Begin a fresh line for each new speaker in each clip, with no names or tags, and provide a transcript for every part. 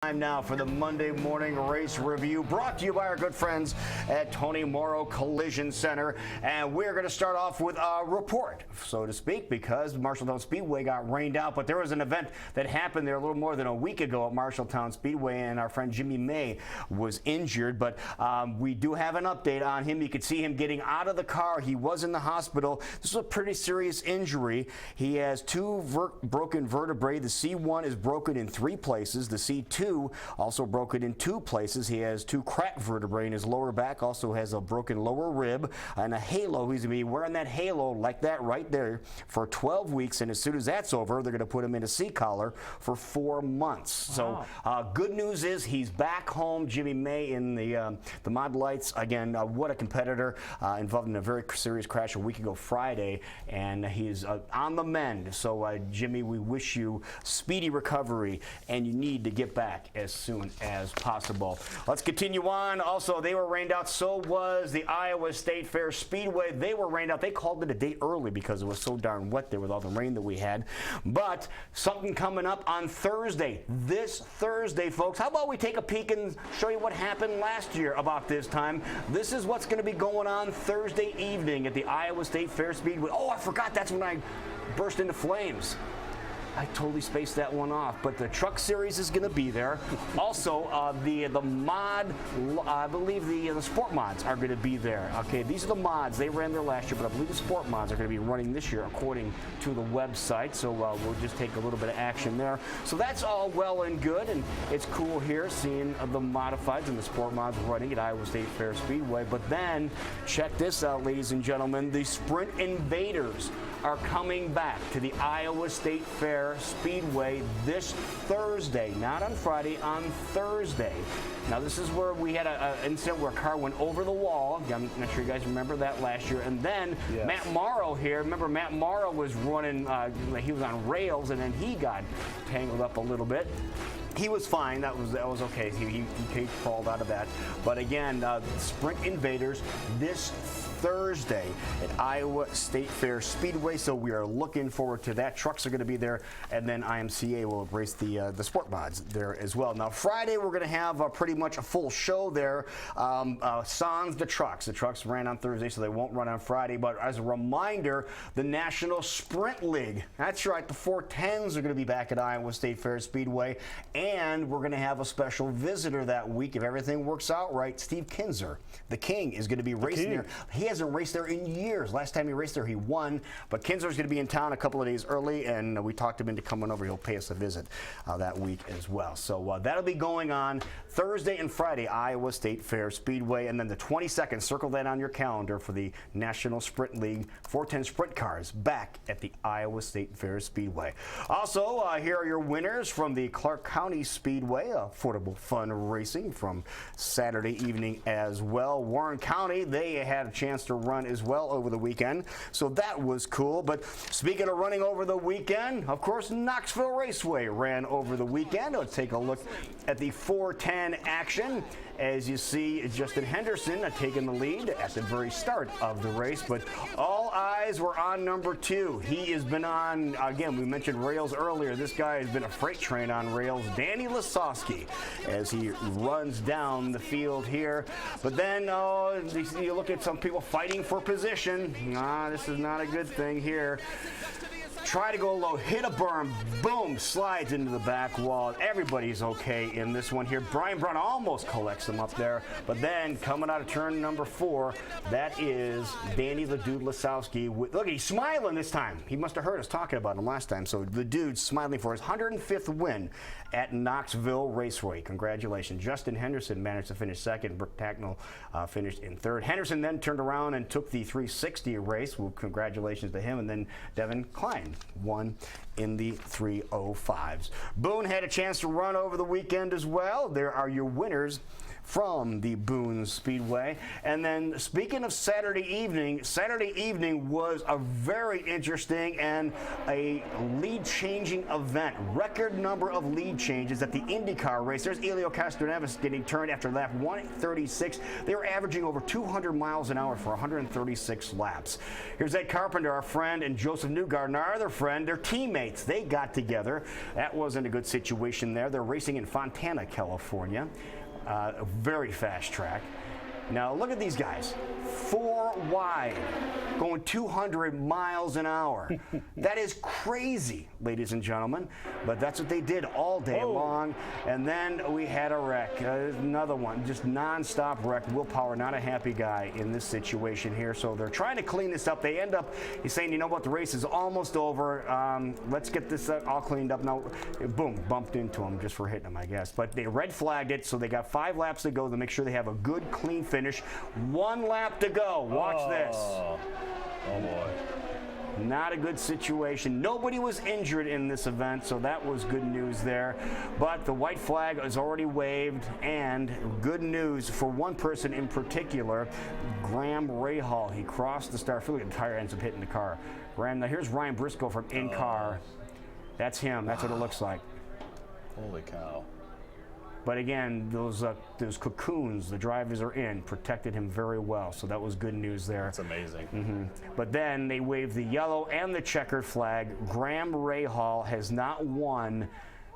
Time now for the Monday morning race review, brought to you by our good friends at Tony Morrow Collision Center. And we're going to start off with a report, so to speak, because Marshalltown Speedway got rained out. But there was an event that happened there a little more than a week ago at Marshalltown Speedway, and our friend Jimmy May was injured. But we do have an update on him. You could see him getting out of the car. He was in the hospital. This is a pretty serious injury. He has two broken vertebrae. The C1 is broken in 3 places. The C2 also broken in 2 places. He has 2 cracked vertebrae in his lower back, also has a broken lower rib and a halo. He's going to be wearing that halo like that right there for 12 weeks, and as soon as that's over, they're going to put him in a C-collar for 4 months. Wow. So good news is he's back home. Jimmy May in the Mod Lights. Again, what a competitor, involved in a very serious crash a week ago Friday, and he's on the mend. So Jimmy, we wish you speedy recovery, and you need to get back as soon as possible. Let's continue on. Also, they were rained out. So was the Iowa State Fair Speedway. They were rained out. They called it a day early because it was so darn wet there with all the rain that we had. But something coming up on Thursday. This Thursday, folks. How about we take a peek and show you what happened last year about this time? This is what's going to be going on Thursday evening at the Iowa State Fair Speedway. Oh, I forgot. That's when I burst into flames. I totally spaced that one off, but the Truck Series is going to be there. Also, the mod, I believe the Sport Mods are going to be there. Okay, these are the mods. They ran there last year, but I believe the Sport Mods are going to be running this year according to the website. So we'll just take a little bit of action there. So that's all well and good, and it's cool here seeing the modifieds and the Sport Mods running at Iowa State Fair Speedway. But then, check this out, ladies and gentlemen. The Sprint Invaders are coming back to the Iowa State Fair Speedway this Thursday, not on Friday, on Thursday. Now, this is where we had an incident where a car went over the wall. I'm not sure you guys remember that last year. And then yes. Matt Morrow here, remember Matt Morrow was running, he was on rails, and then he got tangled up a little bit. He was fine. That was okay. He crawled out of that. But again, Sprint Invaders this Thursday at Iowa State Fair Speedway, so we are looking forward to that. Trucks are going to be there, and then IMCA will race the Sport Mods there as well. Now, Friday we're going to have pretty much a full show there. Sans the Trucks. The Trucks ran on Thursday, so they won't run on Friday. But as a reminder, the National Sprint League. That's right. The 410s are going to be back at Iowa State Fair Speedway, and we're going to have a special visitor that week if everything works out right. Steve Kinzer, the King, is going to be racing there. He hasn't raced there in years. Last time he raced there, he won. But Kinzer's going to be in town a couple of days early, and we talked him into coming over. He'll pay us a visit that week as well. So that'll be going on Thursday and Friday, Iowa State Fair Speedway. And then the 22nd, circle that on your calendar for the National Sprint League 410 Sprint Cars back at the Iowa State Fair Speedway. Also, here are your winners from the Clark County Speedway, Affordable Fun Racing from Saturday evening as well. Warren County, they had a chance to run as well over the weekend, so that was cool. But speaking of running over the weekend, of course, Knoxville Raceway ran over the weekend. Let's take a look at the 410 action. As you see, Justin Henderson taking the lead at the very start of the race, but all eyes were on number 2. He has been on, again, we mentioned rails earlier. This guy has been a freight train on rails. Danny Lasowski, as he runs down the field here. But then you look at some people fighting for position. This is not a good thing here. Try to go low, hit a berm, boom, slides into the back wall. Everybody's okay in this one here. Brian Brown almost collects him up there, but then coming out of turn number 4, that is Danny the Dude Lasowski. Look, he's smiling this time. He must have heard us talking about him last time. So the dude's smiling for his 105th win at Knoxville Raceway. Congratulations. Justin Henderson managed to finish second. Brooke Tacknell finished in third. Henderson then turned around and took the 360 race. Well, congratulations to him. And then Devin Klein won in the 305s. Boone had a chance to run over the weekend as well. There are your winners from the Boone Speedway. And then speaking of Saturday evening was a very interesting and a lead-changing event. Record number of lead changes at the IndyCar race. There's Elio Castroneves getting turned after lap 136. They were averaging over 200 miles an hour for 136 laps. Here's Ed Carpenter, our friend, and Joseph Newgarden, our other friend. They're teammates. They got together. That wasn't a good situation there. They're racing in Fontana, California. A very fast track. Now look at these guys, 4 wide, going 200 miles an hour. That is crazy, ladies and gentlemen, but that's what they did all day long. And then we had a wreck, another one, just non-stop wreck. Will Power, not a happy guy in this situation here, so they're trying to clean this up. They end up, he's saying, you know what, the race is almost over. Let's get this all cleaned up. Now, boom, bumped into him just for hitting him, I guess. But they red flagged it, so they got 5 laps to go to make sure they have a good, clean finish. 1 lap to go. Watch this.
Oh boy.
Not a good situation. Nobody was injured in this event, so that was good news there. But the white flag is already waved, and good news for one person in particular, Graham Rahal. He crossed the start. I feel like the tire ends up hitting the car. Graham, now here's Ryan Briscoe from in-car. That's him. That's what it looks like.
Holy cow.
But again, those cocoons the drivers are in protected him very well, so that was good news there.
That's amazing.
But then they waved the yellow and the checkered flag. Graham Rahal has not won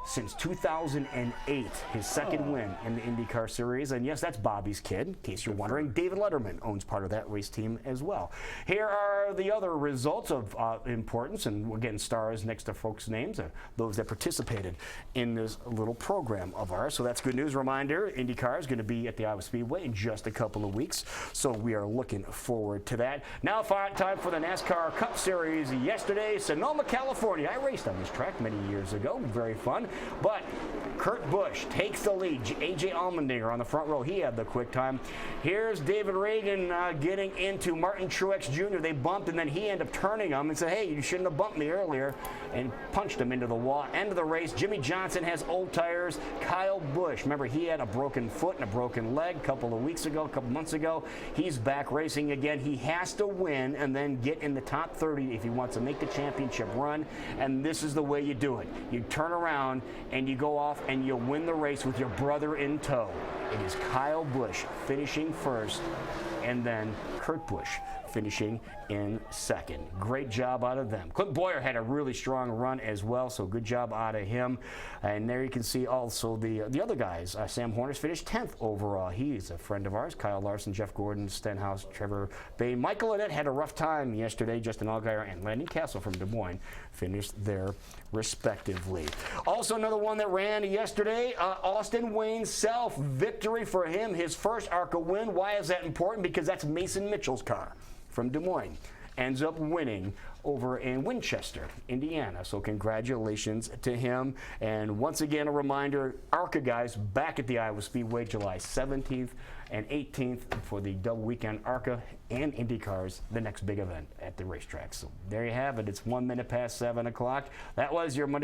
since 2008, his second win in the IndyCar Series. And yes, that's Bobby's kid, in case you're wondering. David Letterman owns part of that race team as well. Here are the other results of importance, and we're getting stars next to folks' names, those that participated in this little program of ours. So that's good news. Reminder, IndyCar is going to be at the Iowa Speedway in just a couple of weeks, so we are looking forward to that. Now time for the NASCAR Cup Series yesterday, Sonoma, California. I raced on this track many years ago. Very fun. But Kurt Busch takes the lead. A.J. Allmendinger on the front row. He had the quick time. Here's David Reagan getting into Martin Truex Jr. They bumped, and then he ended up turning him and said, hey, you shouldn't have bumped me earlier, and punched him into the wall. End of the race. Jimmy Johnson has old tires. Kyle Busch, remember, he had a broken foot and a broken leg a couple months ago. He's back racing again. He has to win and then get in the top 30 if he wants to make the championship run, and this is the way you do it. You turn around and you go off and you win the race with your brother in tow. It is Kyle Busch finishing first, and then Kurt Busch finishing in second. Great job out of them. Clint Boyer had a really strong run as well, so good job out of him. And there you can see also the other guys. Sam Hornish finished 10th overall. He's a friend of ours. Kyle Larson, Jeff Gordon, Stenhouse, Trevor Bay. Michael Annett had a rough time yesterday. Justin Allgaier and Landon Castle from Des Moines finished there respectively. Also another one that ran yesterday, Austin Wayne Self. Victory for him, his first ARCA win. Why is that important? Because that's Mason Mitchell's car from Des Moines. Ends up winning over in Winchester, Indiana. So congratulations to him. And once again, a reminder, ARCA guys back at the Iowa Speedway July 17th and 18th for the double weekend ARCA and IndyCars, the next big event at the racetrack. So there you have it. It's 1 minute past 7 o'clock. That was your Monday